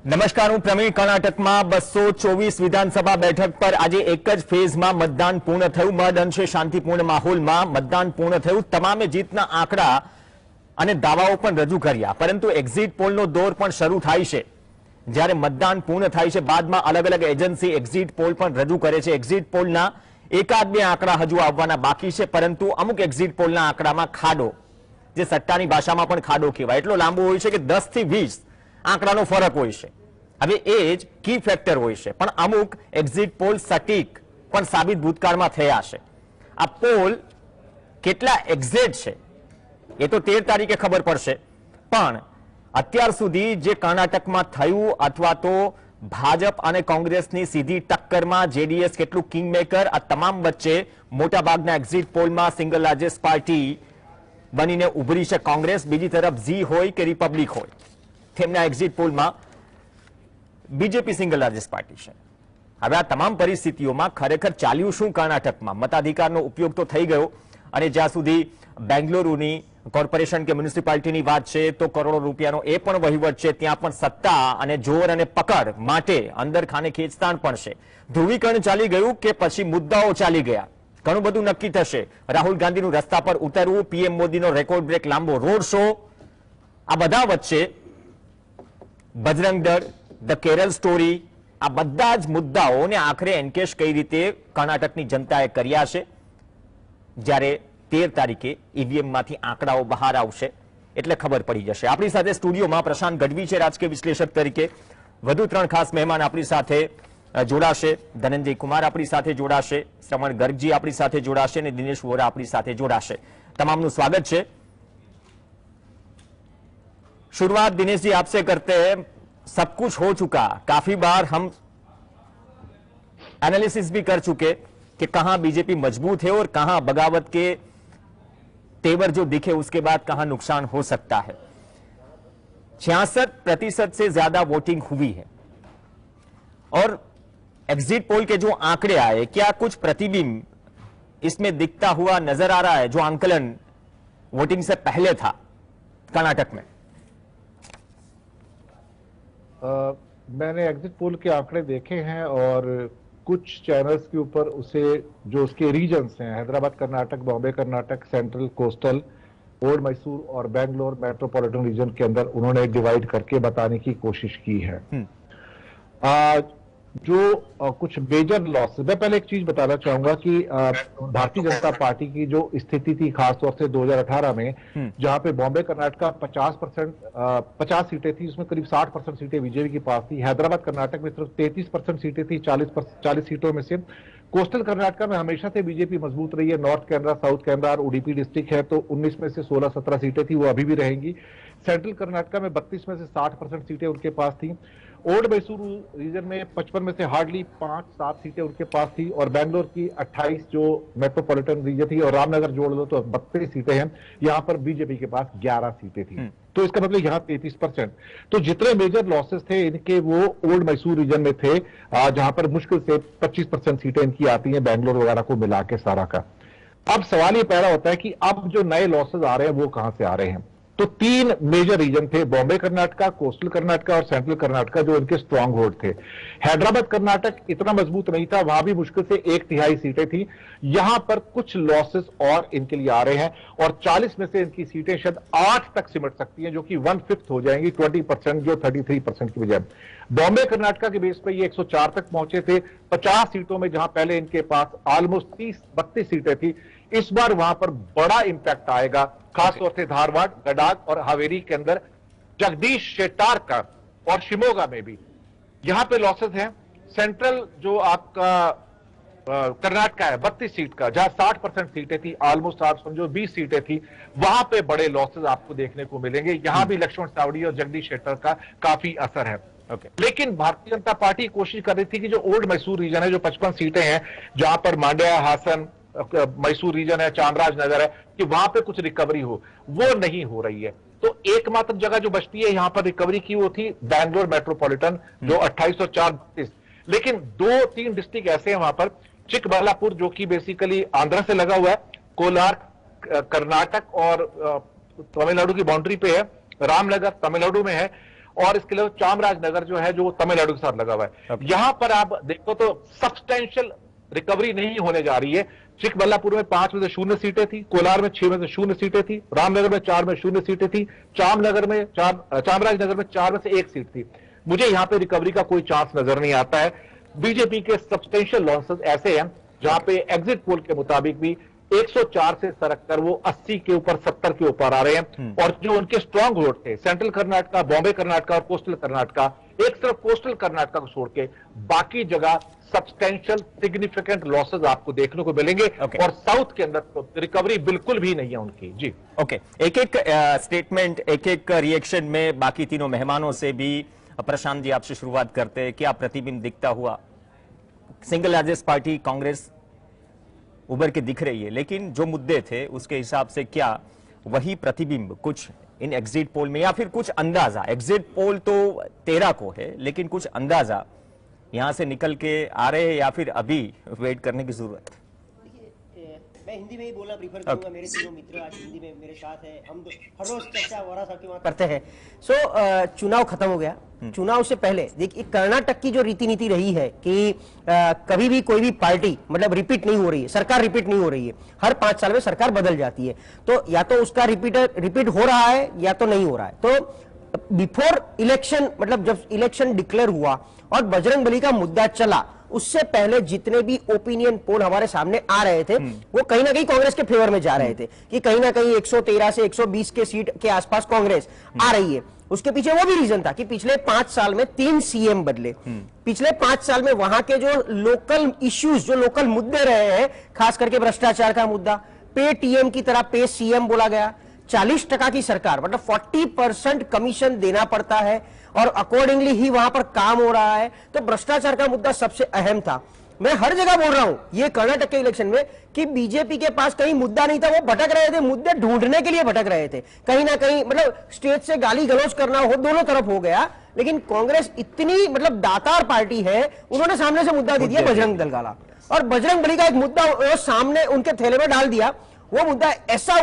નમસ્કાર, હું પ્રવીણ. કર્ણાટકમાં 224 વિધાનસભા બેઠક પર આજે એક જ ફેઝમાં મતદાન પૂર્ણ થયું. મહદ અંશે શાંતિપૂર્ણ માહોલમાં મતદાન પૂર્ણ થયું. તમામે જીતના આંકડા અને દાવાઓ પણ રજૂ કર્યા, પરંતુ એક્ઝિટ પોલનો દોર પણ શરૂ થાય છે. જ્યારે મતદાન પૂર્ણ થાય છે બાદમાં અલગ અલગ એજન્સી એક્ઝિટ પોલ પણ રજૂ કરે છે. એક્ઝિટ પોલના એકાદ બે આંકડા હજુ આવવાના બાકી છે, પરંતુ અમુક એક્ઝિટ પોલના આંકડામાં ખાડો, જે સટ્ટાની ભાષામાં પણ ખાડો કહેવાય, એટલો લાંબો હોય છે કે 10 થી 20 આંકડાનો ફરક હોય છે. હવે એ જ કી ફેક્ટર હોય છે, પણ અમુક એક્ઝિટ પોલ સટીક પણ સાબિત ભૂતકાળમાં થયા છે. આ પોલ કેટલા એક્ઝેક્ટ છે એ તો 13 તારીખે ખબર પડશે, પણ અત્યાર સુધી જે કર્ણાટકમાં થયું અથવા તો ભાજપ અને કોંગ્રેસની સીધી ટક્કરમાં જેડીએસ કેટલું કિંગમેકર, આ તમામ વચ્ચે મોટાભાગના એક્ઝિટ પોલમાં સિંગલ લાર્જેસ્ટ પાર્ટી બનીને ઉભરી છે કોંગ્રેસ. બીજી તરફ ઝી હોય કે રિપબ્લિક હોય, તેમના એક્ઝિટ પોલમાં બીજેપી સિંગલ લાર્જેસ્ટ પાર્ટી છે. હવે આ તમામ પરિસ્થિતિઓમાં ખરેખર ચાલ્યું શું કર્ણાટકમાં? મતાધિકારનો ઉપયોગ તો થઈ ગયો, અને જ્યાં સુધી બેંગ્લુરુની કોર્પોરેશન કે મ્યુનિસિપાલિટીની વાત છે તો કરોડો રૂપિયાનો એ પણ વહીવટ છે. ત્યાં પણ સત્તા અને જોર અને પકડ માટે અંદર ખાને ખેંચતાણ પણ છે. ધ્રુવીકરણ ચાલી ગયું કે પછી મુદ્દાઓ ચાલી ગયા, ઘણું બધું નક્કી થશે. રાહુલ ગાંધીનું રસ્તા પર ઉતરવું, પીએમ મોદીનો રેકોર્ડ બ્રેક લાંબો રોડ શો, આ બધા વચ્ચે બજરંગ દળ, ધ કેરળ સ્ટોરી, આ બધા જ મુદ્દાઓને આખરે એન્કેશ કઈ રીતે કર્ણાટકની જનતાએ કર્યા છે. જ્યારે 13 તારીખે ઈવીએમમાંથી આંકડાઓ બહાર આવશે એટલે ખબર પડી જશે. આપણી સાથે સ્ટુડિયોમાં પ્રશાંત ગઢવી છે રાજકીય વિશ્લેષક તરીકે. વધુ 3 ખાસ મહેમાન આપણી સાથે જોડાશે. ધનંજય કુમાર આપણી સાથે જોડાશે, શ્રવણ ગર્ગજી આપણી સાથે જોડાશે અને દિનેશ વોરા આપણી સાથે જોડાશે. તમામનું સ્વાગત છે. शुरुआत दिनेश जी आपसे करते हैं. सब कुछ हो चुका, काफी बार हम एनालिसिस भी कर चुके कि कहां बीजेपी मजबूत है और कहां बगावत के तेवर जो दिखे उसके बाद कहां नुकसान हो सकता है. 66% से ज्यादा वोटिंग हुई है और एग्जिट पोल के जो आंकड़े आए, क्या कुछ प्रतिबिंब इसमें दिखता हुआ नजर आ रहा है जो आंकलन वोटिंग से पहले था कर्नाटक में? मैंने एग्जिट पोल के आंकड़े देखे हैं और कुछ चैनल्स के ऊपर उसे जो उसके रीजन्स हैं, Hyderabad Karnataka, Bombay Karnataka, central coastal, old Mysore और बेंगलोर मेट्रोपॉलिटन रीजन के अंदर उन्होंने डिवाइड करके बताने की कोशिश की है. जो कुछ मेजर लॉस, मैं पहले एक चीज बताना चाहूंगा कि भारतीय जनता पार्टी की जो स्थिति थी खासतौर से 2018 में, जहां पे बॉम्बे कर्नाटक 50 सीटें थी, उसमें करीब 60% सीटें बीजेपी के पास थी. हैदराबाद कर्नाटक में सिर्फ 33% सीटें थी 40 सीटों में से. कोस्टल कर्नाटक में हमेशा से बीजेपी मजबूत रही है. नॉर्थ कैनरा, साउथ कैनरा और उडुपी डिस्ट्रिक्ट है तो 19 में से 16-17 सीटें थी, वो अभी भी रहेंगी. सेंट्रल कर्नाटक में 32 में से 60% सीटें उनके पास थी. ओल्ड मैसूर रीजन में 55 में से हार्डली 5-7 सीटें उनके पास थी और बेंगलोर की 28 जो मेट्रोपॉलिटन रीजन थी और रामनगर जोड़ लो तो 32 सीटें हैं. यहां पर बीजेपी के पास 11 सीटें थी, तो इसका मतलब यहां 33%. तो जितने मेजर लॉसेस थे इनके वो ओल्ड मैसूर रीजन में थे, जहां पर मुश्किल से 25% सीटें इनकी आती हैं बेंगलोर वगैरह को मिला के सारा का. अब सवाल ये पैदा होता है कि अब जो नए लॉसेस आ रहे हैं वो कहां से आ रहे हैं. तो 3 मेजर रीजन थे, बॉम्बे कर्नाटका, कोस्टल कर्नाटका और सेंट्रल कर्नाटका, जो इनके स्ट्रांग होल्ड थे. हैदराबाद कर्नाटक इतना मजबूत नहीं था, वहां भी मुश्किल से 1/3 सीटें थी. यहां पर कुछ लॉसेस और इनके लिए आ रहे हैं और 40 में से इनकी सीटें शायद 8 तक सिमट सकती हैं, जो कि 1/5 हो जाएंगी, 20% जो 33% की बजाय. बॉम्बे कर्नाटका के बेस पर ये 104 तक पहुंचे थे 50 सीटों में, जहां पहले इनके पास ऑलमोस्ट 30-32 सीटें थी. इस बार वहां पर बड़ा इंपैक्ट आएगा, खासतौर से धारवाड़, गडाग और हावेरी के अंदर, जगदीश शेट्टार का और शिमोगा में भी यहां पे लॉसेस हैं. सेंट्रल जो आपका कर्नाटका है 32 सीट का, जहां 60% सीटें थी, ऑलमोस्ट आप समझो 20 सीटें थी, वहां पे बड़े लॉसेस आपको देखने को मिलेंगे. यहां भी लक्ष्मण सावड़ी और जगदीश शेट्टर का काफी असर है. लेकिन भारतीय जनता पार्टी कोशिश कर रही थी कि जो ओल्ड मैसूर रीजन है, जो 55 सीटें हैं, जहां पर मांड्या, हासन, मैसूर रीजन है, चामराजनगर है, कि वहां पे कुछ रिकवरी हो, वो नहीं हो रही है. तो एकमात्र जगह जो बचती है यहां पर रिकवरी की वो थी बेंगलोर मेट्रोपॉलिटन, जो 28 और 4 32. लेकिन 2-3 डिस्ट्रिक्ट ऐसे हैं वहां पर, चिकबल्लापुर जो कि बेसिकली आंध्र से लगा हुआ है, कोलार कर्नाटक और तमिलनाडु की बाउंड्री पे है, रामनगर तमिलनाडु में है, और इसके लिए चामराजनगर जो है जो तमिलनाडु के साथ लगा हुआ है। यहां पर आप देखो तो सब्सटेंशियल रिकवरी नहीं होने जा रही है। चिकबल्लापुर में 5 में से 0 सीटें थी, कोलार में 6 में से 0 सीटें थी, रामनगर में 4 में 0 सीटें थी, चामराजनगर में 4 में से 1 सीट थी। मुझे यहां पे रिकवरी का कोई चांस नजर नहीं आता है। बीजेपी के सब्सटेंशियल लॉसेस ऐसे हैं जहां पे एग्जिट पोल के मुताबिक भी 104 से सरक कर वो 80 के ऊपर 70 के ऊपर आ रहे हैं। और जो उनके स्ट्रांग होल्ड थे सेंट्रल कर्नाटका, बॉम्बे कर्नाटका और कोस्टल कर्नाटका, एक तरफ कोस्टल कर्नाटका को छोड़ के बाकी जगह सब्सटेंशियल सिग्निफिकेंट लॉसेस आपको देखने को मिलेंगे। और साउथ के अंदर तो रिकवरी बिल्कुल भी नहीं है उनकी। जी ओके, एक एक स्टेटमेंट, एक एक रिएक्शन में बाकी तीनों मेहमानों से भी प्रशांत जी आपसे शुरुआत करते हैं। क्या प्रतिबिंब दिखता हुआ? सिंगल लार्जेस्ट पार्टी कांग्रेस उभर के दिख रही है, लेकिन जो मुद्दे थे उसके हिसाब से क्या वही प्रतिबिंब कुछ इन एग्जिट पोल में, या फिर कुछ अंदाजा? एग्जिट पोल तो 13 को है, लेकिन कुछ अंदाजा यहां से निकल के आ रहे हैं या फिर अभी वेट करने की जरूरत? मैं हिंदी में ही बोलना प्रीफर करूंगा। मेरे तीनों मित्र आज हिंदी में मेरे साथ हैं। हम हर रोज चर्चा वोरा साहब के वहां करते हैं। चुनाव खत्म हो गया। चुनाव से पहले देखिए कर्नाटक की जो रीति नीति रही है कि कभी भी कोई भी पार्टी मतलब रिपीट नहीं हो रही है, सरकार रिपीट नहीं हो रही है, हर 5 साल में सरकार बदल जाती है। तो या तो उसका रिपीट हो रहा है या तो नहीं हो रहा है। तो बिफोर इलेक्शन मतलब जब इलेक्शन डिक्लेयर हुआ और बजरंगबली का मुद्दा चला, उससे पहले जितने भी ओपिनियन पोल हमारे सामने आ रहे थे वो कहीं ना कहीं कांग्रेस के फेवर में जा रहे थे कि कहीं ना कहीं 113 से 120 के सीट के आसपास कांग्रेस आ रही है। उसके पीछे वो भी रीजन था कि पिछले 5 साल में 3 सीएम बदले। पिछले 5 साल में वहां के जो लोकल इश्यूज, जो लोकल मुद्दे रहे हैं, खास करके भ्रष्टाचार का मुद्दा, पे टीएम की तरह पे सीएम बोला गया, 40% की सरकार मतलब 40% कमीशन देना पड़ता है और अकॉर्डिंगली ही वहां पर काम हो रहा है। तो भ्रष्टाचार का मुद्दा सबसे अहम था। मैं हर जगह बोल रहा हूं ये कर्नाटक के इलेक्शन में कि बीजेपी के पास कहीं मुद्दा नहीं था, वो भटक रहे थे, मुद्दे ढूंढने के लिए भटक रहे थे। कहीं ना कहीं मतलब स्टेज से गाली गलौज करना हो, दोनों तरफ हो गया। लेकिन कांग्रेस इतनी मतलब दातार पार्टी है, उन्होंने सामने से मुद्दा दे दिया बजरंग दल वाला, और बजरंग बली का एक मुद्दा वो सामने उनके थैले में डाल दिया। वो मुद्दा ऐसा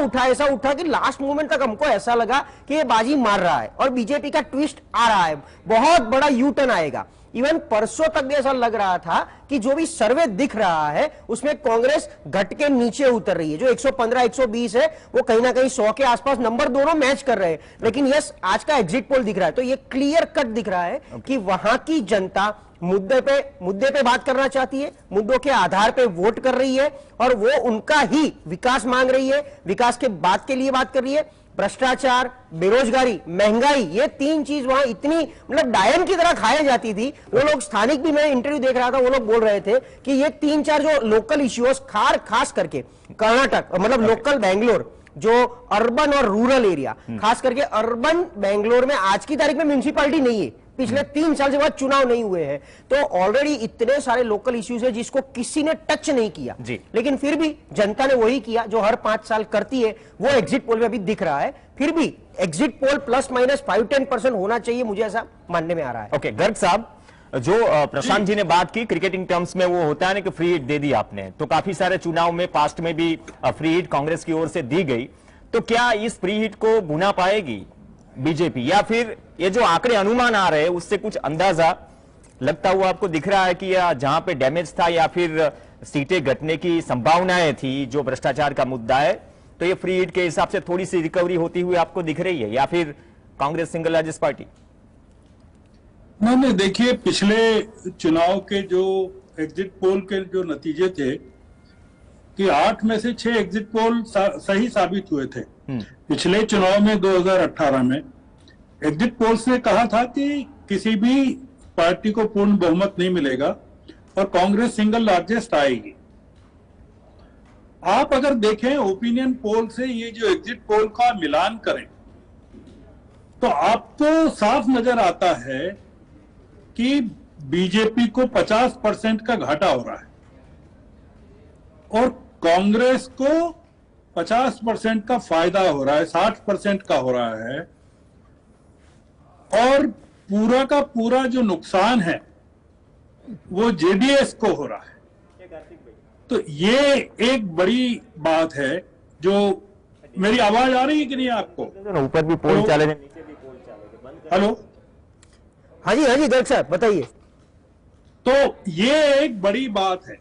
उठा कि लास्ट मोमेंट तक हमको ऐसा लगा कि ये बाजी मार रहा है और बीजेपी का ट्विस्ट आ रहा है, बहुत बड़ा यू टर्न आएगा। इवन परसों तक भी ऐसा लग रहा था कि जो भी सर्वे दिख रहा है उसमें कांग्रेस घट के नीचे उतर रही है। जो 115 120 है वो कहीं ना कहीं 100 के आसपास नंबर दोनों मैच कर रहे हैं। लेकिन यस, आज का एग्जिट पोल दिख रहा है तो ये क्लियर कट दिख रहा है कि वहां की जनता मुद्दे पे बात करना चाहती है, मुद्दों के आधार पे वोट कर रही है और वो उनका ही विकास मांग रही है, विकास के बाद के लिए बात कर रही है। भ्रष्टाचार, बेरोजगारी, महंगाई, ये 3 चीज वहां इतनी मतलब डायन की तरह खाई जाती थी। वो लोग स्थानिक भी, मैं इंटरव्यू देख रहा था, वो लोग बोल रहे थे कि ये 3-4 जो लोकल इश्यूज खास करके कर्नाटक मतलब लोकल बैंगलोर, जो अर्बन और रूरल एरिया, खास करके अर्बन बैंगलोर में आज की तारीख में म्यूनिसिपैलिटी नहीं है, पिछले 3 साल से बाद चुनाव नहीं हुए हैं। तो ऑलरेडी इतने सारे लोकल इश्यूज है जिसको किसी ने टच नहीं किया, लेकिन फिर भी जनता ने वही किया जो हर 5 साल करती है। वो एग्जिट पोल में भी दिख रहा है। फिर भी एग्जिट पोल ±5-10% होना चाहिए, मुझे ऐसा मानने में आ रहा है। ओके, गर्ग साहब, जो प्रशांत जी ने बात की क्रिकेटिंग टर्म्स में, वो होता है ना कि फ्री हिट दे दी आपने, तो काफी सारे चुनाव में पास्ट में भी फ्री हिट कांग्रेस की ओर से दी गई। तो क्या इस फ्री हिट को भुना पाएगी बीजेपी, या फिर ये जो आंकड़े अनुमान आ रहे हैं उससे कुछ अंदाजा लगता हुआ आपको दिख रहा है कि जहां पे डैमेज था या फिर सीटें घटने की संभावनाएं थी, जो भ्रष्टाचार का मुद्दा है, तो ये फ्री हिट के हिसाब से थोड़ी सी रिकवरी होती हुई आपको दिख रही है, या फिर कांग्रेस सिंगल लार्जेस्ट पार्टी? नहीं, देखिए पिछले चुनाव के जो एग्जिट पोल के जो नतीजे थे कि 8 में से 6 एग्जिट पोल सही साबित हुए थे। पिछले चुनाव में 2018 में एग्जिट पोल्स ने कहा था कि किसी भी पार्टी को पूर्ण बहुमत नहीं मिलेगा और कांग्रेस सिंगल लार्जेस्ट आएगी। आप अगर देखें ओपिनियन पोल से ये जो एग्जिट पोल का मिलान करें तो आपको साफ नजर आता है कि बीजेपी को 50% का घाटा हो रहा है और कांग्रेस को 50% का फायदा हो रहा है, 60% का हो रहा है, और पूरा का पूरा जो नुकसान है वो जेडीएस को हो रहा है। तो ये एक बड़ी बात है। जो मेरी आवाज आ रही है कि नहीं आपको? ऊपर भी पोल चले, नीचे भी पोल चले। हेलो, हाँ जी दर्शक साहब बताइए। तो ये एक बड़ी बात है।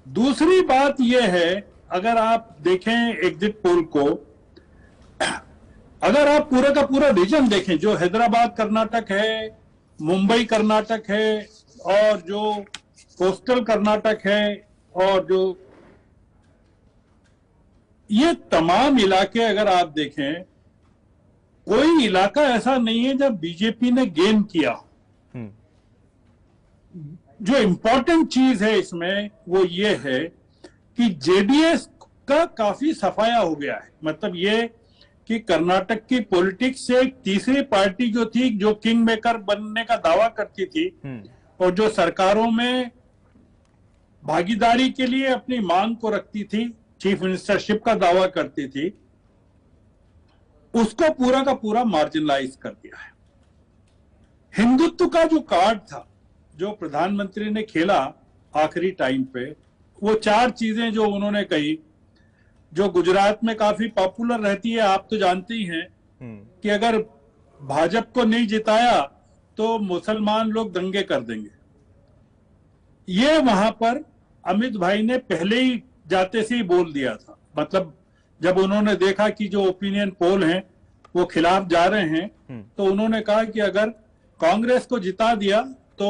दूसरी बात ये है, अगर आप देखें एग्जिट पोल को, अगर आप पूरा का पूरा रीजन देखें, जो हैदराबाद कर्नाटक है, मुंबई कर्नाटक है, और जो कोस्टल कर्नाटक है, और जो ये तमाम इलाके अगर आप देखें, कोई इलाका ऐसा नहीं है जब बीजेपी ने गेन किया। जो इंपॉर्टेंट चीज है इसमें वो ये है कि जेडीएस का काफी सफाया हो गया है। मतलब ये कि कर्नाटक की पॉलिटिक्स से एक तीसरी पार्टी जो थी, जो किंग मेकर बनने का दावा करती थी और जो सरकारों में भागीदारी के लिए अपनी मांग को रखती थी, चीफ मिनिस्टरशिप का दावा करती थी, उसको पूरा का पूरा मार्जिनलाइज कर दिया है। हिंदुत्व का जो कार्ड था, जो प्रधानमंत्री ने खेला आखिरी टाइम पे, वो चार चीजें जो उन्होंने कही, जो गुजरात में काफी पॉपुलर रहती है, आप तो जानते ही हैं कि अगर भाजपा को नहीं जिताया तो मुसलमान लोग दंगे कर देंगे। ये वहां पर अमित भाई ने पहले ही जाते से ही बोल दिया था। मतलब जब उन्होंने देखा कि जो ओपिनियन पोल हैं वो खिलाफ जा रहे हैं, तो उन्होंने कहा कि अगर कांग्रेस को जिता दिया तो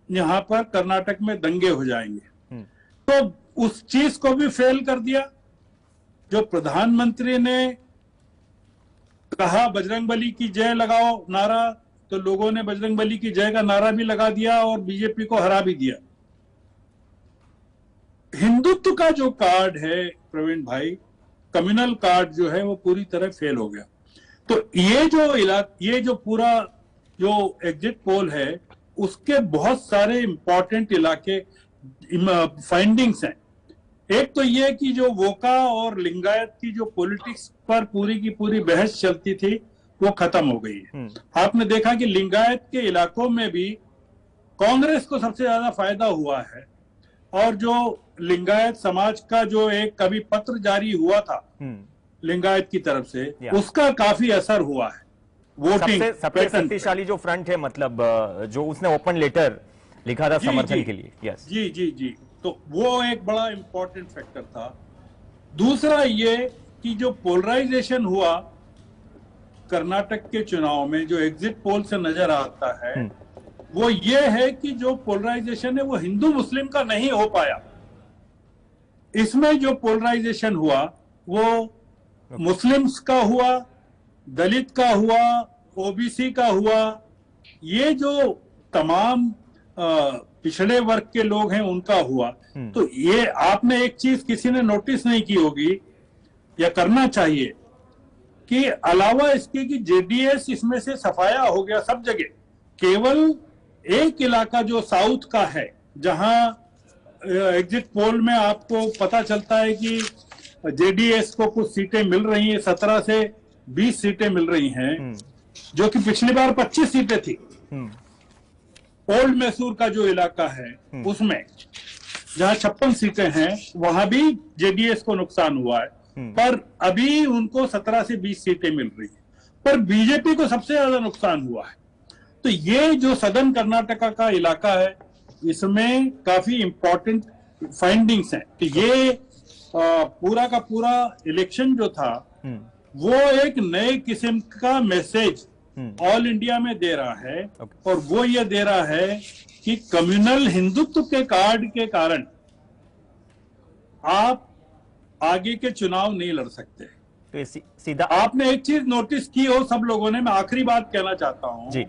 यहां पर कर्नाटक में दंगे हो जाएंगे। तो उस चीज को भी फेल कर दिया। जो प्रधानमंत्री ने कहा बजरंगबली की जय लगाओ नारा, तो लोगों ने बजरंगबली की जय का नारा भी लगा दिया और बीजेपी को हरा भी दिया। हिंदुत्व का जो कार्ड है प्रवीण भाई, कम्युनल कार्ड जो है वो पूरी तरह फेल हो गया। तो ये जो पूरा जो एग्जिट पोल है उसके बहुत सारे इंपॉर्टेंट इलाके फाइंडिंग्स हैं। एक तो ये कि जो वोका और लिंगायत की जो पॉलिटिक्स पर पूरी की पूरी बहस चलती थी वो खत्म हो गई है। आपने देखा कि लिंगायत के इलाकों में भी कांग्रेस को सबसे ज्यादा फायदा हुआ है, और जो लिंगायत समाज का जो एक कभी पत्र जारी हुआ था लिंगायत की तरफ से, उसका काफी असर हुआ है वोटिंग। सबसे शक्तिशाली जो फ्रंट है, मतलब जो उसने ओपन लेटर लिखा था समर्थन के लिए। यस जी जी जी, तो वो एक बड़ा इंपॉर्टेंट फैक्टर था। दूसरा ये कि जो पोलराइजेशन हुआ कर्नाटक के चुनाव में, जो एग्जिट पोल से नजर आता है, वो ये है कि जो पोलराइजेशन है वो हिंदू मुस्लिम का नहीं हो पाया। इसमें जो पोलराइजेशन हुआ वो मुस्लिम्स का हुआ, दलित का हुआ, ओबीसी का हुआ। ये जो तमाम पिछड़े वर्ग के लोग हैं उनका हुआ। तो ये आपने एक चीज किसी ने नोटिस नहीं की होगी या करना चाहिए कि अलावा इसके कि जेडीएस इसमें से सफाया हो गया सब जगह। केवल एक इलाका जो साउथ का है, जहां एग्जिट पोल में आपको पता चलता है कि जेडीएस को कुछ सीटें मिल रही हैं, 17 से 20 सीटें मिल रही हैं, जो कि पिछली बार 25 सीटें थी। ओल्ड मैसूर का जो इलाका है उसमें जहां 56 सीटें हैं, वहां भी जेडीएस को नुकसान हुआ है, पर अभी उनको 17 से 20 सीटें मिल रही है, पर बीजेपी को सबसे ज्यादा नुकसान हुआ है। तो ये जो सदर्न कर्नाटका का इलाका है, इसमें काफी इंपॉर्टेंट फाइंडिंग्स हैं कि ये पूरा का पूरा इलेक्शन जो था वो एक नए किस्म का मैसेज ऑल इंडिया में दे रहा है। और वो ये दे रहा है कि कम्युनल हिंदुत्व के कार्ड के कारण आप आगे के चुनाव नहीं लड़ सकते। तो सीधा आपने एक चीज नोटिस की हो सब लोगों ने, मैं आखिरी बात कहना चाहता हूं जी,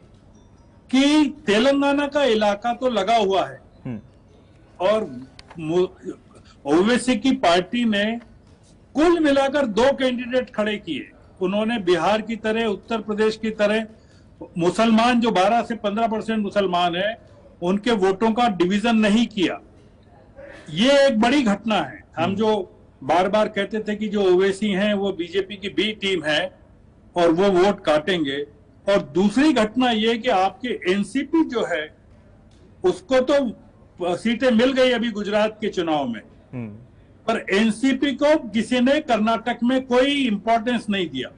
कि तेलंगाना का इलाका तो लगा हुआ है और ओवैसी की पार्टी ने कुल मिलाकर 2 कैंडिडेट खड़े किए। उन्होंने बिहार की तरह, उत्तर प्रदेश की तरह मुसलमान जो 12 से 15% मुसलमान है, उनके वोटों का डिवीजन नहीं किया। ये एक बड़ी घटना है। हम जो बार बार कहते थे कि जो ओवैसी हैं वो बीजेपी की बी टीम है और वो वोट काटेंगे। और दूसरी घटना ये कि आपके एनसीपी जो है उसको तो सीटें मिल गई अभी गुजरात के चुनाव में, पर एनसीपी को किसी ने कर्नाटक में कोई इंपॉर्टेंस नहीं दिया।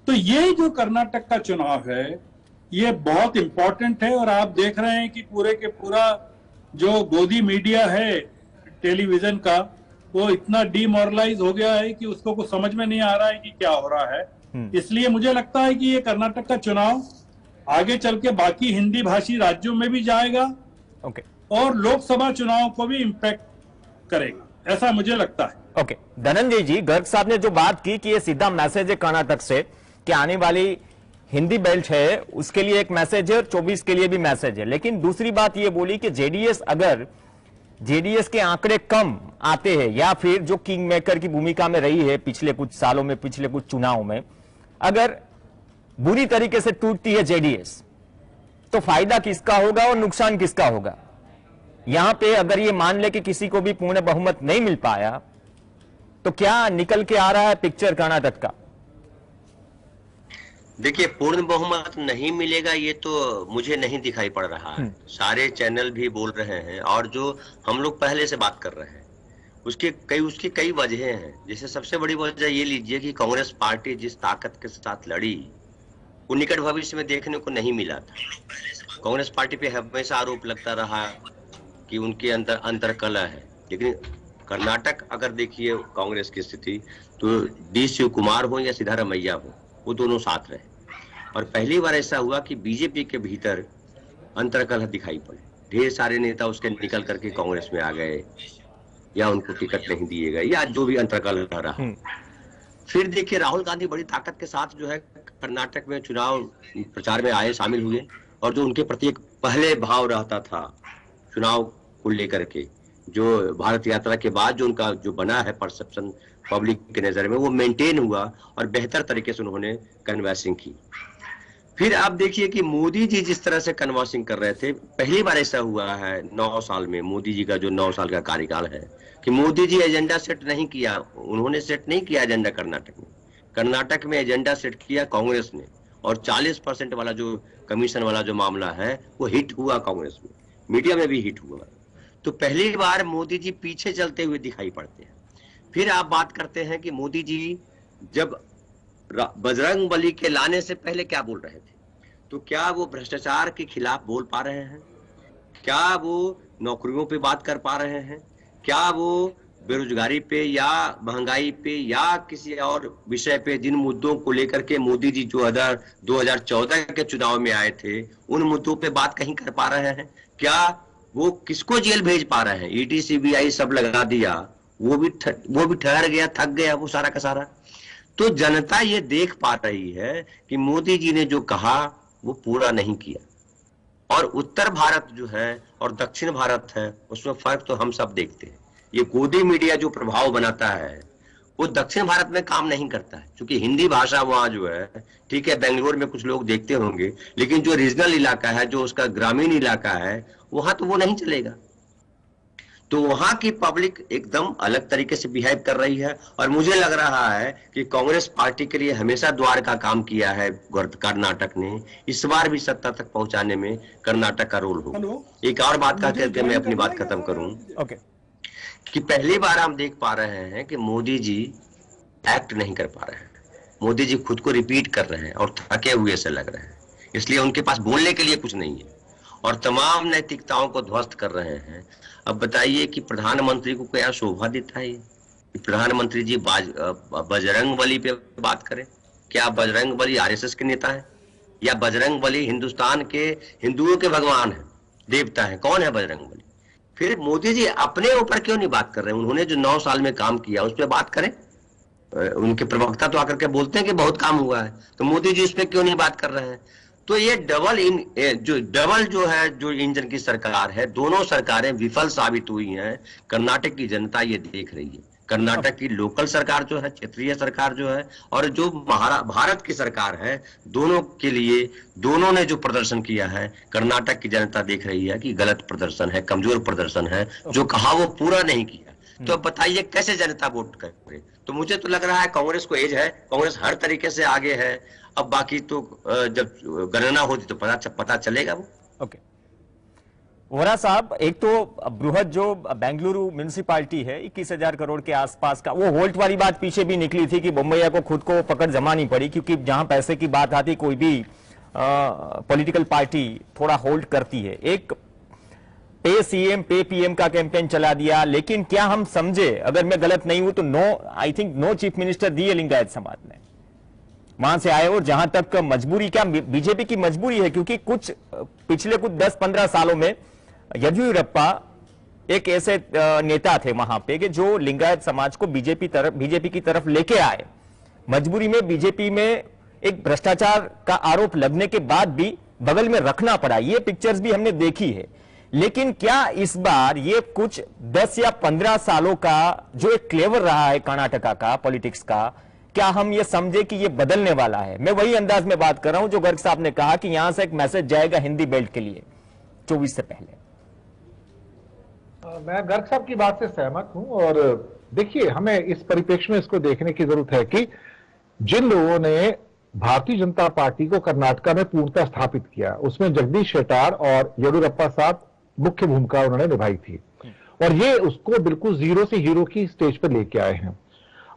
तो ये जो कर्नाटक का चुनाव है ये बहुत इंपॉर्टेंट है। और आप देख रहे हैं कि पूरे के पूरा जो गोदी मीडिया है टेलीविजन का, वो इतना डीमोरलाइज हो गया है कि उसको कुछ समझ में नहीं आ रहा है कि क्या हो रहा है। इसलिए मुझे लगता है कि ये कर्नाटक का चुनाव आगे चल के बाकी हिंदी भाषी राज्यों में भी जाएगा और लोकसभा चुनाव को भी इम्पैक्ट करेगा, ऐसा मुझे लगता है। ओके, धनंजय जी, गर्ग साहब ने जो बात की कि ये सीधा मैसेज है कर्नाटक से कि आने वाली हिंदी बेल्ट है उसके लिए एक मैसेज है और 24 के लिए भी मैसेज है, लेकिन दूसरी बात ये बोली कि जेडीएस अगर जेडीएस के आंकड़े कम आते हैं या फिर जो किंग मेकर की भूमिका में रही है पिछले कुछ सालों में, पिछले कुछ चुनाव में, अगर बुरी तरीके से टूटती है जेडीएस तो फायदा किसका होगा और नुकसान किसका होगा? यहां पे अगर ये मान ले कि किसी को भी पूर्ण बहुमत नहीं मिल पाया तो क्या निकल के आ रहा है पिक्चर कर्नाटक का? देखिए, पूर्ण बहुमत नहीं मिलेगा ये तो मुझे नहीं दिखाई पड़ रहा है। सारे चैनल भी बोल रहे हैं और जो हम लोग पहले से बात कर रहे हैं उसकी कई वजह हैं। जैसे सबसे बड़ी वजह ये लीजिए कि कांग्रेस पार्टी जिस ताकत के साथ लड़ी वो निकट भविष्य में देखने को नहीं मिला था। कांग्रेस पार्टी पे हमेशा आरोप लगता रहा कि उनके अंदर अंतर्कलह है, लेकिन कर्नाटक अगर देखिए कांग्रेस की स्थिति तो डी शिव कुमार हो या सिद्धारमैया हो, वो दोनों साथ रहे और पहली बार ऐसा हुआ कि बीजेपी के भीतर अंतर्कलह दिखाई पड़े। ढेर सारे नेता उसके निकल करके कांग्रेस में आ गए या उनको टिकट नहीं दिए गए या जो भी अंतर्कलह रहा। फिर देखिए, राहुल गांधी बड़ी ताकत के साथ जो है कर्नाटक में चुनाव प्रचार में आए, शामिल हुए और जो उनके प्रति एक पहले भाव रहता था चुनाव को लेकर के, जो भारत यात्रा के बाद जो उनका जो बना है परसेप्शन पब्लिक के नजर में, वो मेंटेन हुआ और बेहतर तरीके से उन्होंने कन्वर्सिंग की। फिर आप देखिए कि मोदी जी जिस तरह से कन्वर्सिंग कर रहे थे, पहली बार ऐसा हुआ है 9 साल में, मोदी जी का जो 9 साल का कार्यकाल है, कि मोदी जी एजेंडा सेट नहीं किया, उन्होंने सेट नहीं किया एजेंडा कर्नाटक में एजेंडा सेट किया कांग्रेस ने और 40% वाला जो कमीशन वाला जो मामला है वो हिट हुआ कांग्रेस में, मीडिया में भी हिट हुआ। तो पहली बार मोदी जी पीछे चलते हुए दिखाई पड़ते हैं। फिर आप बात करते हैं कि मोदी जी जब बजरंग बली के लाने से पहले क्या बोल रहे थे, तो क्या वो भ्रष्टाचार के खिलाफ बोल पा रहे हैं? क्या वो नौकरियों पे बात कर पा रहे हैं? क्या वो बेरोजगारी पे या महंगाई पे या किसी और विषय पे, जिन मुद्दों को लेकर के मोदी जी 2014 के चुनाव में आए थे, उन मुद्दों पे बात कहीं कर पा रहे हैं? क्या वो किसको जेल भेज पा रहे हैं? ईडी सीबीआई सब लगा दिया, वो भी ठहर गया, थक गया वो सारा का सारा। तो जनता ये देख पा रही है कि मोदी जी ने जो कहा वो पूरा नहीं किया। और उत्तर भारत जो है और दक्षिण भारत है उसमें फर्क तो हम सब देखते हैं। ये गोदी मीडिया जो प्रभाव बनाता है वो दक्षिण भारत में काम नहीं करता है, क्योंकि हिंदी भाषा वहां जो है, ठीक है बेंगलोर में कुछ लोग देखते होंगे, लेकिन जो रीजनल इलाका है, जो उसका ग्रामीण इलाका है, वहां तो वो नहीं चलेगा। तो वहां की पब्लिक एकदम अलग तरीके से बिहेव कर रही है और मुझे लग रहा है कि कांग्रेस पार्टी के लिए हमेशा द्वार का काम किया है कर्नाटक ने, इस बार भी सत्ता तक पहुंचाने में कर्नाटक का रोल होगा। एक और बात का करके मैं अपनी बात खत्म करूं कि पहली बार हम देख पा रहे हैं कि मोदी जी एक्ट नहीं कर पा रहे हैं। मोदी जी खुद को रिपीट कर रहे हैं और थके हुए से लग रहे हैं, इसलिए उनके पास बोलने के लिए कुछ नहीं है और तमाम नैतिकताओं को ध्वस्त कर रहे हैं। अब बताइए कि प्रधानमंत्री को क्या शोभा देता है कि प्रधानमंत्री जी बजरंग बली पे बात करें? क्या बजरंग बली आरएसएस के नेता है या बजरंग बली हिंदुस्तान के हिंदुओं के भगवान है, देवता है? कौन है बजरंग बली? फिर मोदी जी अपने ऊपर क्यों नहीं बात कर रहे? उन्होंने जो 9 साल में काम किया उस पर बात करें। उनके प्रवक्ता तो आकर के बोलते हैं कि बहुत काम हुआ है, तो मोदी जी उस पर क्यों नहीं बात कर रहे हैं? तो ये डबल जो है जो इंजन की सरकार है, दोनों सरकारें विफल साबित हुई हैं। कर्नाटक की जनता ये देख रही है। कर्नाटक की लोकल सरकार जो है, क्षेत्रीय सरकार जो है, और जो भारत की सरकार है, दोनों के लिए दोनों ने जो प्रदर्शन किया है, कर्नाटक की जनता देख रही है कि गलत प्रदर्शन है, कमजोर प्रदर्शन है, जो कहा वो पूरा नहीं किया। तो बताइए कैसे जनता वोट करे? तो मुझे तो लग रहा है कांग्रेस को एज है, कांग्रेस हर तरीके से आगे है। अब बाकी तो जब गणना होती तो पता चलेगा वो। ओके, वोरा साहब, एक तो बृहद जो बेंगलुरु म्यूनिसिपालिटी है 21,000 करोड़ के आसपास का, वो वोल्ट वाली बात पीछे भी निकली थी कि बम्बैया को खुद को पकड़ जमानी पड़ी, क्योंकि जहां पैसे की बात आती कोई भी पॉलिटिकल पार्टी थोड़ा होल्ड करती है। एक पे सीएम पे पीएम का कैंपेन चला दिया, लेकिन क्या हम समझे, अगर मैं गलत नहीं हूं तो I think no chief minister दिए लिंगायत समाज ने, वहां से आए। और जहां तक मजबूरी, क्या बीजेपी की मजबूरी है, क्योंकि पिछले कुछ 10-15 सालों में येदियुरप्पा एक ऐसे नेता थे वहां पे कि जो लिंगायत समाज को बीजेपी की तरफ लेके आए। मजबूरी में बीजेपी में एक भ्रष्टाचार का आरोप लगने के बाद भी बगल में रखना पड़ा, ये पिक्चर्स भी हमने देखी है। लेकिन क्या इस बार ये कुछ 10 या 15 सालों का जो एक क्लेवर रहा है कर्नाटका का पॉलिटिक्स का, क्या हम ये समझे कि ये बदलने वाला है? मैं वही अंदाज में बात कर रहा हूं जो गर्ग साहब ने कहा कि यहां से एक मैसेज जाएगा हिंदी बेल्ट के लिए 24 से पहले। मैं गर्ग साहब की बात से सहमत हूं। और देखिए, हमें इस परिप्रेक्ष्य में इसको देखने की जरूरत है कि जिन लोगों ने भारतीय जनता पार्टी को कर्नाटका में पूर्णतः स्थापित किया, उसमें जगदीश शेट्टार और येदियुरप्पा साहब मुख्य भूमिका उन्होंने निभाई थी, और ये उसको बिल्कुल जीरो से हीरो की स्टेज पर लेके आए हैं।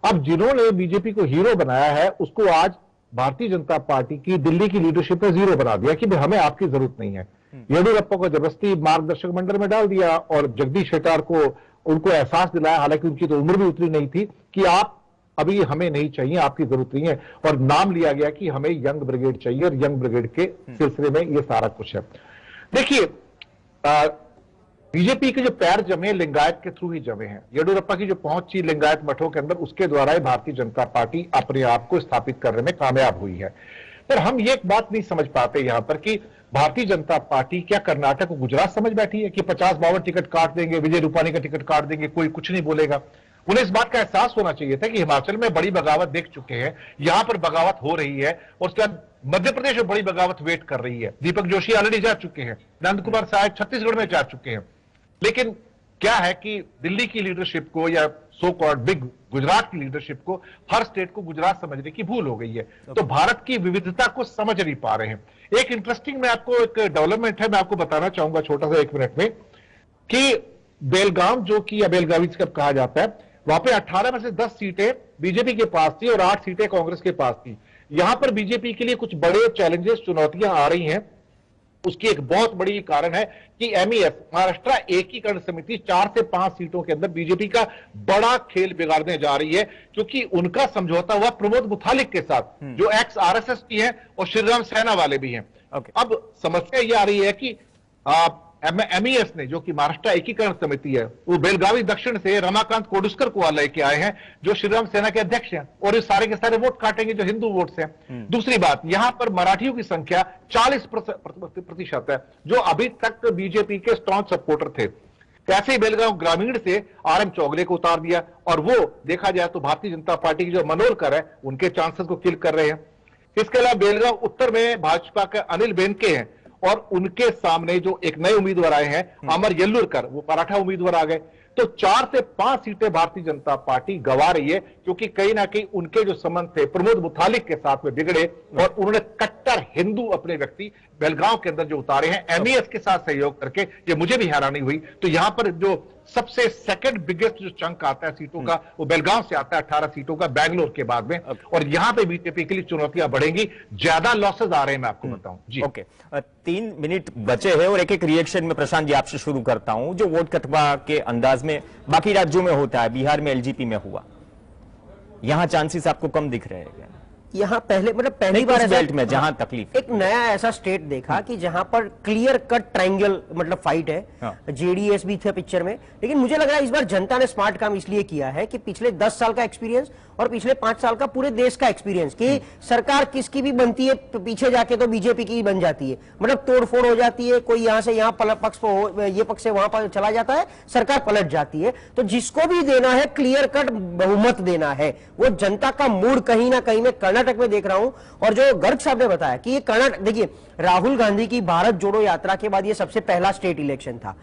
अब जिन्होंने बीजेपी को हीरो बनाया है, उसको आज भारतीय जनता पार्टी की दिल्ली की लीडरशिप ने जीरो बना दिया कि हमें आपकी जरूरत नहीं है। येदियुरप्पा को जबरदस्ती मार्गदर्शक मंडल में डाल दिया और जगदीश शेट्टार को उनको एहसास दिलाया, हालांकि उनकी तो उम्र भी उतनी नहीं थी, कि आप अभी हमें नहीं चाहिए, आपकी जरूरत नहीं है। और नाम लिया गया कि हमें यंग ब्रिगेड चाहिए, और यंग ब्रिगेड के सिलसिले में ये सारा कुछ है। देखिए, बीजेपी के जो पैर जमे लिंगायत के थ्रू ही जमे हैं। येदियुरप्पा की जो पहुंच थी लिंगायत मठों के अंदर, उसके द्वारा ही भारतीय जनता पार्टी अपने आप को स्थापित करने में कामयाब हुई है। पर हम ये एक बात नहीं समझ पाते यहां पर कि भारतीय जनता पार्टी क्या कर्नाटक को गुजरात समझ बैठी है कि 50-52 टिकट काट देंगे, विजय रूपानी का टिकट काट देंगे, कोई कुछ नहीं बोलेगा। उन्हें इस बात का एहसास होना चाहिए था कि हिमाचल में बड़ी बगावत देख चुके हैं, यहां पर बगावत हो रही है, और उसके बाद मध्य प्रदेश में बड़ी बगावत वेट कर रही है। दीपक जोशी ऑलरेडी जा चुके हैं, नंद कुमार साहब छत्तीसगढ़ में जा चुके हैं। लेकिन क्या है कि दिल्ली की लीडरशिप को या सो कॉल्ड बिग गुजरात की लीडरशिप को हर स्टेट को गुजरात समझने की भूल हो गई है। तो भारत की विविधता को समझ नहीं पा रहे हैं। एक इंटरेस्टिंग, मैं आपको एक डेवलपमेंट है, मैं आपको बताना चाहूंगा छोटा सा 1 मिनट में, कि बेलगाम जो कि या बेलगावी कब कहा जाता है, वहां पे 18 में से 10 सीटें बीजेपी के पास थी और 8 सीटें कांग्रेस के पास थी। यहां पर बीजेपी के लिए कुछ बड़े चैलेंजेस, चुनौतियां आ रही हैं। उसकी एक बहुत बड़ी कारण है कि एमईएस महाराष्ट्र एकीकरण समिति 4 से 5 सीटों के अंदर बीजेपी का बड़ा खेल बिगाड़ने जा रही है, क्योंकि उनका समझौता हुआ प्रमोद मुतालिक के साथ, जो एक्स आरएसएस की है और श्रीराम सेना वाले भी हैं। अब समस्या यह आ रही है कि एमईएस ने, जो कि महाराष्ट्र एकीकरण समिति है, वो बेलगावी दक्षिण से रमाकांत कोडुस्कर को लेके आए हैं, जो श्रीराम सेना के अध्यक्ष हैं, और इस सारे के सारे वोट काटेंगे जो हिंदू वोट्स हैं। दूसरी बात, यहां पर मराठियों की संख्या 40% है, जो अभी तक बीजेपी के स्ट्रॉन्ग सपोर्टर थे। ऐसे ही बेलगांव ग्रामीण से आरएम चौगले को उतार दिया, और वो देखा जाए तो भारतीय जनता पार्टी की जो मनोरकर है, उनके चांसेस को किल कर रहे हैं। इसके अलावा बेलगांव उत्तर में भाजपा के अनिल बेनके हैं, और उनके सामने जो एक नए उम्मीदवार आए हैं अमर येल्लुरकर, वो मराठा उम्मीदवार आ गए। तो 4 से 5 सीटें भारतीय जनता पार्टी गंवा रही है, क्योंकि कहीं ना कहीं उनके जो संबंध थे प्रमोद मुतालिक के साथ में बिगड़े, और उन्होंने कट्टर हिंदू अपने व्यक्ति बेलगांव के अंदर जो उतारे हैं एमईएस के साथ सहयोग करके। ये मुझे भी हैरानी हुई। तो यहां पर जो सबसे सेकंड बिगेस्ट जो चंक आता है सीटों का, वो बेलगांव से आता है 18 सीटों का, बैंगलोर के बाद में। और यहां पे बीजेपी के लिए चुनौतियां बढ़ेंगी, ज्यादा लॉसेज आ रहे हैं, मैं आपको बताऊं जी। ओके, 3 मिनट बचे हैं और एक रिएक्शन में प्रशांत जी आपसे शुरू करता हूं। जो वोट कटवा के अंदाज में बाकी राज्यों में होता है, बिहार में एलजेपी में हुआ, यहां चांसेस आपको कम दिख रहे हैं? यहाँ पहली बार बेल्ट में जहां तकलीफ, एक नया ऐसा स्टेट देखा कि जहां पर क्लियर कट ट्रायंगल फाइट है। जेडीएस भी थे पिक्चर में, लेकिन मुझे लग रहा है इस बार जनता ने स्मार्ट काम इसलिए किया है कि पिछले 10 साल का एक्सपीरियंस और पिछले 5 साल का पूरे देश का एक्सपीरियंस, कि सरकार किसकी भी बनती है पीछे जाके तो बीजेपी की ही बन जाती है, तोड़फोड़ हो जाती है, कोई यहां से यहां पक्ष पर, ये पक्ष से वहां पर चला जाता है, सरकार पलट जाती है। तो जिसको भी देना है क्लियर कट बहुमत देना है, वो जनता का मूड कहीं ना कहीं में कर्नाटक में देख रहा हूं। और जो गर्ग साहब ने बताया कि ये कर्नाटक, देखिए राहुल गांधी की भारत जोड़ो यात्रा के बाद ये सबसे पहला स्टेट इलेक्शन था।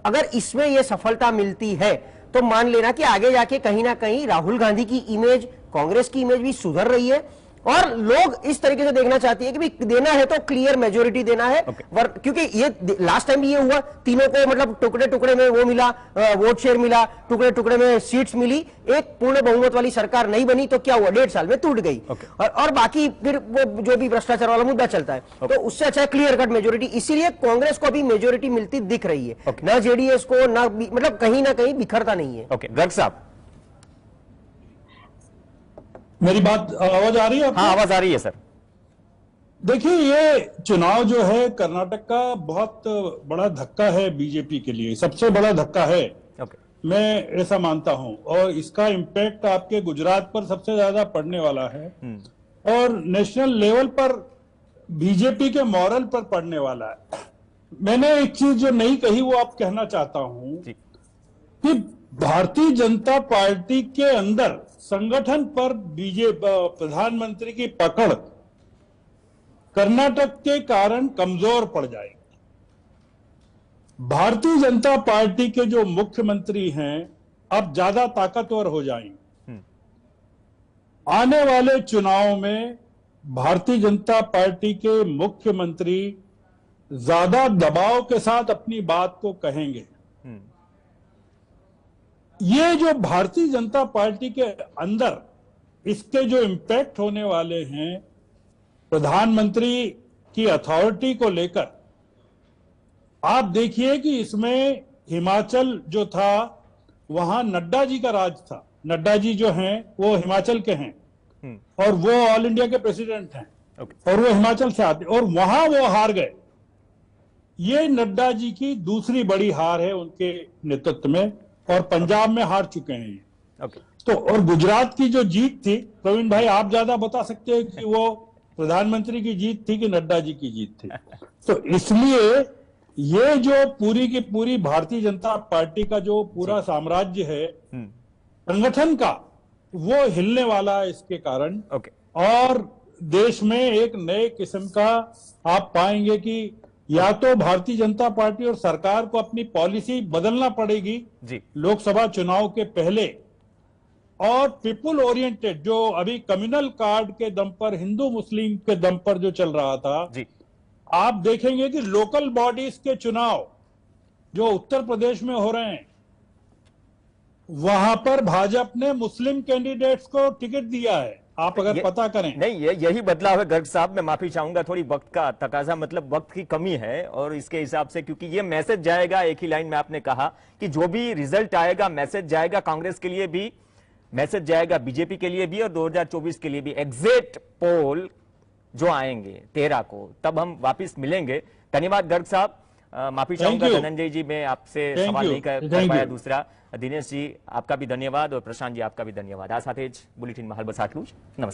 अगर इसमें ये सफलता मिलती है तो मान लेना कि आगे जाके कहीं ना कहीं राहुल गांधी की इमेज, कांग्रेस की इमेज भी सुधर रही है। और लोग इस तरीके से देखना चाहती है कि भाई देना है तो क्लियर मेजोरिटी देना है। क्योंकि ये लास्ट टाइम भी ये हुआ, तीनों को मतलब टुकड़े टुकड़े में वो मिला, वोट शेयर मिला, टुकड़े टुकड़े में सीट्स मिली, एक पूर्ण बहुमत वाली सरकार नहीं बनी तो क्या हुआ, 1.5 साल में टूट गई। और बाकी फिर वो जो भी भ्रष्टाचार वाला मुद्दा चलता है, तो उससे अच्छा क्लियर कट मेजोरिटी। इसीलिए कांग्रेस को अभी मेजोरिटी मिलती दिख रही है, ना जेडीएस को, ना मतलब कहीं ना कहीं बिखरता नहीं है। ओके, गर्ग साहब, मेरी बात आवाज आ रही है आपको? हाँ आवाज आ रही है सर। देखिए, ये चुनाव जो है कर्नाटक का बहुत बड़ा धक्का है बीजेपी के लिए, सबसे बड़ा धक्का है। मैं ऐसा मानता हूं, और इसका इम्पैक्ट आपके गुजरात पर सबसे ज्यादा पड़ने वाला है, और नेशनल लेवल पर बीजेपी के मॉरल पर पड़ने वाला है। मैंने एक चीज जो नहीं कही वो आप कहना चाहता हूं कि भारतीय जनता पार्टी के अंदर संगठन पर प्रधानमंत्री की पकड़ कर्नाटक के कारण कमजोर पड़ जाएगी। भारतीय जनता पार्टी के जो मुख्यमंत्री हैं अब ज्यादा ताकतवर हो जाएंगे। आने वाले चुनाव में भारतीय जनता पार्टी के मुख्यमंत्री ज्यादा दबाव के साथ अपनी बात को कहेंगे। ये जो भारतीय जनता पार्टी के अंदर इसके जो इम्पैक्ट होने वाले हैं प्रधानमंत्री की अथॉरिटी को लेकर, आप देखिए कि इसमें हिमाचल जो था वहां नड्डा जी का राज था। नड्डा जी जो हैं वो हिमाचल के हैं और वो ऑल इंडिया के प्रेसिडेंट हैं, और वो हिमाचल से आते, और वहां वो हार गए। ये नड्डा जी की दूसरी बड़ी हार है उनके नेतृत्व में, और पंजाब में हार चुके हैं ये। तो और गुजरात की जो जीत थी, प्रवीण भाई आप ज्यादा बता सकते हैं कि वो प्रधानमंत्री की जीत थी कि नड्डा जी की जीत थी। तो इसलिए ये जो पूरी की पूरी भारतीय जनता पार्टी का जो पूरा साम्राज्य है संगठन का, वो हिलने वाला है इसके कारण। और देश में एक नए किस्म का आप पाएंगे कि या तो भारतीय जनता पार्टी और सरकार को अपनी पॉलिसी बदलना पड़ेगी लोकसभा चुनाव के पहले, और पीपुल ओरिएंटेड जो अभी कम्युनल कार्ड के दम पर, हिंदू मुस्लिम के दम पर जो चल रहा था, आप देखेंगे कि लोकल बॉडीज के चुनाव जो उत्तर प्रदेश में हो रहे हैं वहां पर भाजपा ने मुस्लिम कैंडिडेट्स को टिकट दिया है, आप अगर पता करें। नहीं, यही बदलाव है गर्ग साहब। मैं माफी चाहूंगा, थोड़ी वक्त का तकाजा, मतलब वक्त की कमी है, और इसके हिसाब से क्योंकि ये मैसेज जाएगा, एक ही लाइन में आपने कहा कि जो भी रिजल्ट आएगा मैसेज जाएगा कांग्रेस के लिए भी, मैसेज जाएगा बीजेपी के लिए भी, और 2024 के लिए भी। एग्जिट पोल जो आएंगे 13 को, तब हम वापिस मिलेंगे। धन्यवाद गर्ग साहब। माफी चाहूंगा धनंजय जी, मैं आपसे सवाल नहीं कर पाया दूसरा। दिनेश जी आपका भी धन्यवाद, और प्रशांत जी आपका भी धन्यवाद। आ साथे ज बुलेटिन में हाल बस आटલું જ। नमस्कार।